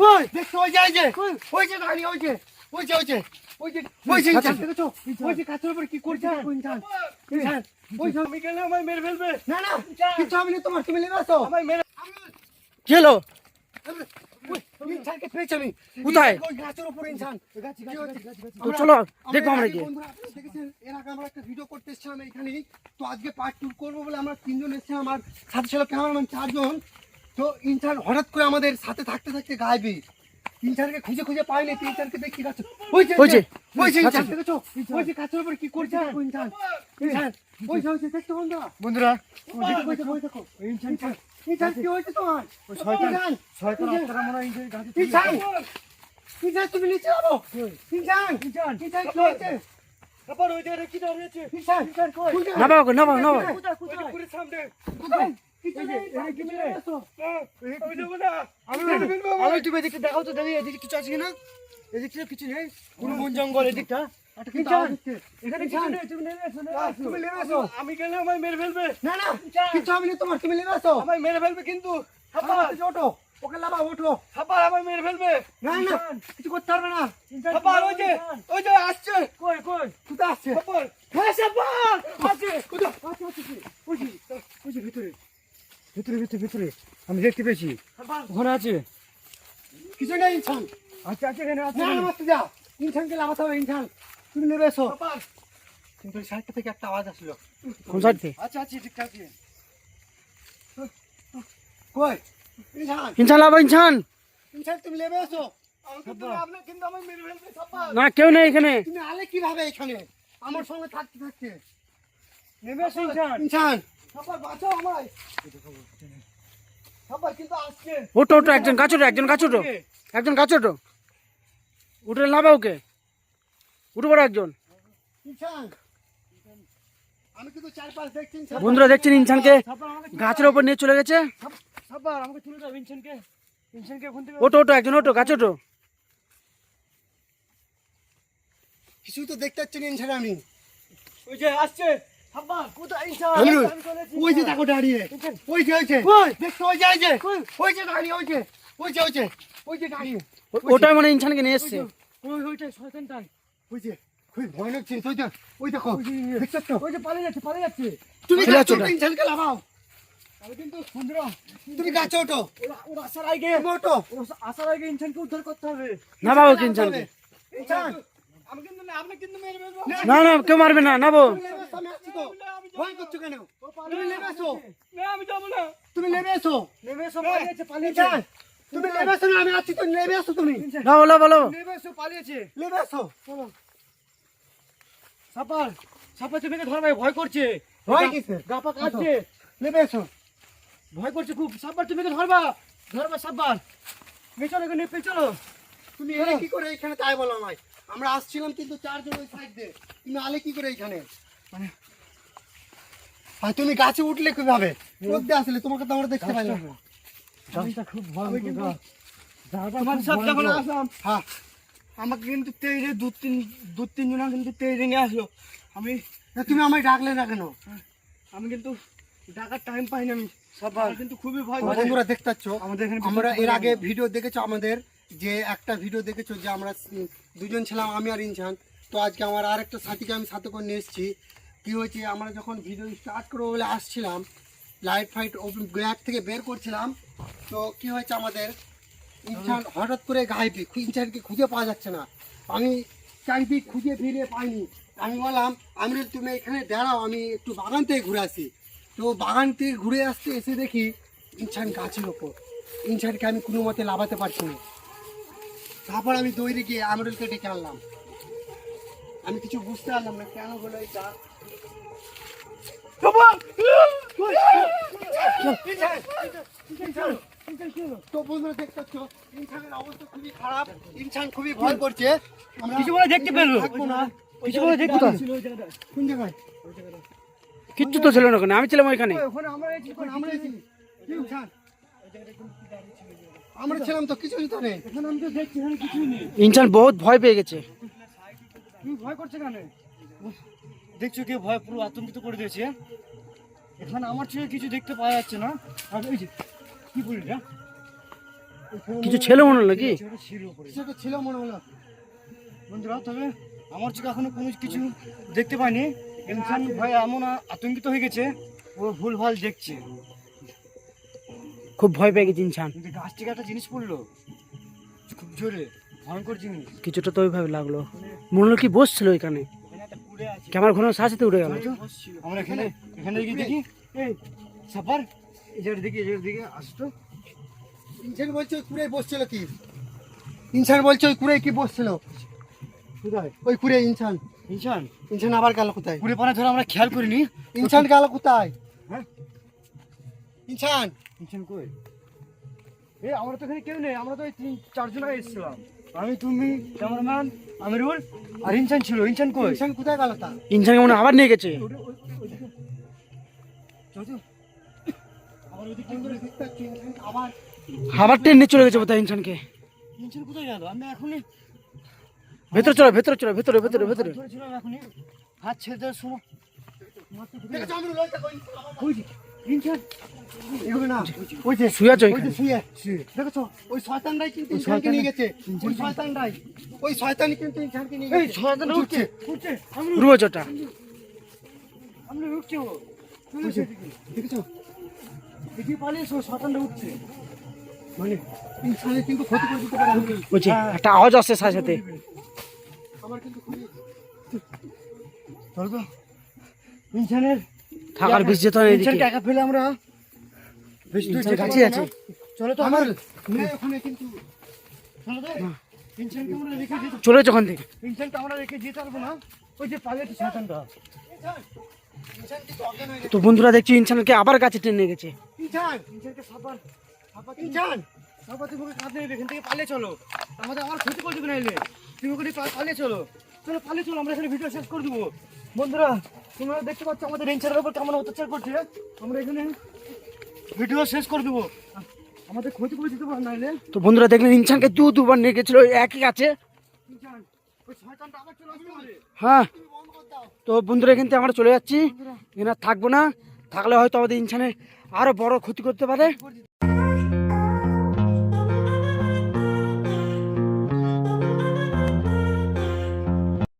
কই দেখছো ওই যে গাড়ি ওই যে ইনসান দেখছো ওই যে কাছের উপর কি করছে ইনসান ওই আমি গেলে আমায় মেরে ফেলবে না কিছু হবে না তোমার তুমি নেমে আসো আমায় মেরে কি হলো? ইনসানকে পেয়েছি আমি কোথায়? ওই গাছের উপর ইনসান তো চলো দেখবো আমরা গিয়ে। বন্ধুরা আপনারা দেখেছেন এর আগে আমরা একটা ভিডিও করতে এসেছিলাম এখানেই, তো আজকে পার্ট 2 করবো বলে আমরা 3 জন এসেছিলাম, আমার সাথে ছিল ক্যামেরাম্যান 4 জন। তো ইনসান হঠাৎ করে আমাদের সাথে থাকতে থাকতে গায়েবী, ইনসানকে খুঁজে খুঁজে পাইনি, ইনসানকে দেখি গাছে ওই যে ইনসান দেখছো ওই যে গাছের উপর কি করছে ইনসান ওই যে দেখছো বন্ধুরা ওই দেখো ইনসান কি হয়েছে তোমার? ওই শয়তান আত্মারা মনে হয় ইনসান গাছে ইনসান তুমি নিচে যাবো ইনসান কি হয়েছে? আবার ওই জায়গায় কি দাঁড়িয়েছে ইনসান কই নামাও কোথায় পুরো সামনে কোথায় আমি তুমি এদিকে দেখাও তো, দেখি এদিকে কিছু আছে কিনা, এদিকে কিছু নেই, পুরো বন জঙ্গল এদিকটা। তুমি নেমে আসো, আমি গেলে আমায় মেরে ফেলবে না কিছু হবে না তোমার, তুমি নেমে আসো আমায় মেরে ফেলবে কিন্তু ওঠো ওকে লাভা ওঠো খাবার আমায় মেরে ফেলবে না কিছু করতে পারবে না খাবার ওই যে আসছে কই কোথায় আসছে খাবার হ্যাঁ সাবার আছে কোথায় আছে ওই যে ভিতরে আমি দেখতে পেয়েছি ওখানে আছে কিছু নেই ইনসান আচ্ছা এখানে আছে না মারতে যা ইনসানকে লাভাতে হবে ইনসান তুমি নেমে এসো কিন্তু ওই সাইডটা থেকে একটা আওয়াজ আসলো কোন সাইড থেকে? আচ্ছা ঠিক আছে কই ইনসান লাভ ইনসান তুমি নেমে এসো আপনি কিন্তু আমায় মেরে ফেলবে সাব্বাস না কেউ নেই এখানে। তুমি আলে কিভাবে এখানে আমার সঙ্গে থাকতে নেমে এসো ইনসান সাব্বাস বাঁচাও আমায় সাব্বাস কিন্তু আসছে ওটো একজন গাছ ওঠো উঠে লাভা ওকে উঠে পড়ো একজন। ইনসান আমি কিন্তু চারপাশ দেখছি বন্ধুরা দেখছেন ইনসানকে গাছের উপর নিয়ে চলে গেছে। সাব্বাস আমাকে তুলে দাও ইনসানকে ওখান থেকে ওটো একজন গাছ ওঠো। কিছু তো দেখতে পাচ্ছি না ইনসান আমি ওই যে আসছে সাব্বাস কোথায় ইনসান ওই যে দেখো দাঁড়িয়ে ওই যে দেখছো ওই যে গাড়ি ওই যে গাড়ি ওটাই মানে ইনসানকে নিয়ে এসছে। ওইটাই শয়তানটাই ওই যে খুব ভয়ানক জিনিস ওই দেখো দেখছো ওই যে পালিয়ে যাচ্ছে তুমি ইনসানকে লাগাও আমি কিন্তু সুন্দর তুমি গাছে ওঠো ওরা আসার আগে ইনসানকে উদ্ধার করতে হবে না বাবু ইনসানকে ইনসান আপনি কিন্তু মেরে ফেলবো না কেউ মারবে না নাবো। আমি আসছি তো ভয় করছো কেন তুমি নেমে এসো না আমি যাব না তুমি নেমে এসো পালিয়েছে তুমি নেমে এসো না আমি আছি তো নেমে এসো তুমি না বলো নেমে এসো পালিয়েছে নেমে এসো চলো সাপা তুমি ধরবে ভয় করছে ভয় কিসে গাপা কাটছে নেমে এসো ভয় করছে খুব সাপা তুমি ধরবা সাপা চলো তুমি এলে কি করে এখানে তাই বলো আমায় আমরা আসছিলাম কিন্তু 4 জন ওই সাইড দিয়ে তুমি আলে কি করে এখানে মানে আর তুমি গাছে উঠলে কিভাবে কোথায় আসলে তোমাকে তো আমরা দেখতে পাইলাম না খুব ভয় তোমার সাথে যখন আসলাম হ্যাঁ আমাকে কিন্তু তেইরে দু তিন জন কিন্তু তেইরে নিয়ে আসলো আমি তুমি আমায় ডাকলে না কেন আমি কিন্তু ডাকার টাইম পাইনি আমি সবার কিন্তু খুবই ভয় বন্ধুরা দেখতে পাচ্ছ আমাদের এখানে আমরা এর আগে ভিডিও দেখেছো আমাদের যে একটা ভিডিও দেখেছো যে আমরা দুজন ছিলাম আমি আর ইনসান, তো আজকে আমার আরেকটা সাথীকে আমি সাথে করে নিয়ে এসেছি। কী হয়েছে আমরা যখন ভিডিও স্টার্ট করবো বলে আসছিলাম লাইট ফাইট ব্যাগ থেকে বের করছিলাম, তো কী হয়েছে আমাদের ইনসান হঠাৎ করে গায়েবী, ইনসানকে খুঁজে পাওয়া যাচ্ছে না। আমি চারিদিক খুঁজে ফিরে পাইনি, আমি বললাম আমি তুমি এখানে দাঁড়াও আমি একটু বাগান থেকে ঘুরে আসি। তো বাগান থেকে ঘুরে আসতে এসে দেখি ইনসান গাছের ওপর, ইনসানকে আমি কোনো মতে লাভাতে পারছি না। তারপর আমি দৌড়ে গিয়ে আমরুলকে ডেকে আনলাম, আমি কিছু বুঝতে পারলাম না কেন হলো এটা। তো বন্ধুরা দেখতে পাচ্ছ ইনসানের অবস্থা খুবই খারাপ, ইনসান খুবই ভয় করছে। কিছু বলে দেখতে পেলো না কিছু বলে দেখতে কোন জায়গায় কিচ্ছু তো ছিল না ওখানে, আমি ছিলাম ওইখানে। আমরা ছিলাম তো কিছুই তো নেই এখানে, আমি তো দেখছি এখানে কিছুই নেই। ইনসান বহুত ভয় পেয়ে গেছে। তুমি ভয় করছে কেন? দেখছো কি ভয় পুরো আতঙ্কিত করে দিয়েছে। এখানে আমার ছেলে কিছু দেখতে পাওয়া যাচ্ছে না। আর ওই যে কি বলি না কিছু ছেলে মনে হলো নাকি? সেটা ছিল মনে হলো বন্ধুরা। তবে আমার চোখে এখনো কোনো কিছু দেখতে পাইনি। ইনসান ভয়ে এমন আতঙ্কিত হয়ে গেছে, ও ভুল ভাল দেখছে। খুব ভয় পেয়ে গেছে ইনসান। কিন্তু গাছ থেকে একটা জিনিস পড়লো খুব জোরে, ভয়ঙ্কর জিনিস। কিছুটা তো ওইভাবে লাগলো, মনে হলো কি বসছিল এখানে। এখানে একটা কুড়ে আছে। ক্যামেরা ঘন সাথে উড়ে গেল। আমরা এখানে এখানে দেখি এই সাপার এই জায়গার দিকে, এই জায়গার দিকে আসতো। ইনসান বলছে ওই কুড়ে বসছিল কি? ইনসান বলছে ওই কুড়ে কি বসছিল? কোথায় ওই কুড়ে ইনসান। ইনসান? ইনসান আবার গেল কোথায়? কুড়ে পানা ধরে আমরা খেয়াল করিনি। ইনসান গেল কোথায়? হ্যাঁ ইনসান ইনসান কই? এই আমরা তো এখানে কেউ নেই, আমরা তো এই 3-4 জন এসেছিলাম। আমি, তুমি, ক্যামেরাম্যান, আমিরুল আর ইনসান ছিল। ইনসান কই? ইনসান কোথায় গেল তা? ইনসানকে মনে হয় আবার নিয়ে গেছে। আবার ওদিকে করে দেখতে পাচ্ছি ইনসান আবার আবার টেনে চলে গেছে বোধহয় ইনসানকে। ইনসান কোথায় গেল? আমি এখনই ভেতরে চলো, ভেতরে চলো, ভেতরে ভেতরে ভেতরে। ধরেছিলাম, এখনই হাত ছেড়ে দেওয়ার সময় দেখেছো আমিরুল ওইটা কই? ওই যে ইনসান এগুলো না ওই যে শুয়ে আছো ওই যে এখানে? শুয়ে দেখেছো ওই শয়তানরাই কিন্তু ইনসানকে নিয়ে গেছে। ওই শয়তানরাই, ওই শয়তানই কিন্তু ইনসানকে নিয়ে এই গেছে। শয়তান উঠছে উঠছে। আমি রুবেছ ওটা। আমরা উঠছে ও চলে ওই যে, এসেছে। দেখেছো দেখি পালিয়ে শয়তানটা উঠছে। মানে ইনসানের কিন্তু ক্ষতি করে দিতে পারে আমিরুল। বলছি একটা আওয়াজ আসছে সাথে সাথে। আমার কিন্তু ক্ষতি চলো তো ইনসানের থাকার বেশ যেতে হয় এদিকে। ইনসানকে একা ফেলে আমরা বেশ দূর ইনসান যেতে কাছে পারবো আছে। না। চলো তো আমার আমার মেয়ে ওখানে কিন্তু চলো তো ইনসানকে আমরা রেখে যেতে, চলে যাচ্ছে ওখান থেকে। ইনসানকে আমরা রেখে যেতে পারবো না। ওই যে পালিয়েছে শয়তানটা। ইনসান কিন্তু অজ্ঞান হয়ে তো বন্ধুরা দেখছি ইনসানকে আবার কাছে টেনে নিয়ে গেছে। ইনসান ইনসানকে সাপার সাপার ইনসান সাপার তুমি কাঁধে নেবে, এখান থেকে পালিয়ে চলো। আমাদের আমার ক্ষতি করে দেবে না এলে। তুমি ওখানে পালিয়ে চলো, চলো পালিয়ে চলো। আমরা এখানে ভিডিও শেষ করে দেবো। বন্ধুরা তোমরা দেখতে পাচ্ছ আমাদের ইনসানের উপর কেমন অত্যাচার করছে। আমরা এখানে ভিডিও শেষ করে দেবো। আমাদের ক্ষতি করে দিতে পারে না এলে। তো বন্ধুরা দেখলেন ইনসানকে দুবার নিয়ে গেছিল ওই একই কাছে। ইনসান ওই শয়তানটা আবার চলে আসতে পারে। হ্যাঁ তো বন্ধুরা এখান থেকে আমরা চলে যাচ্ছি, এখানে আর থাকবো না। থাকলে হয়তো আমাদের ইনসানের আরো বড় ক্ষতি করতে পারে।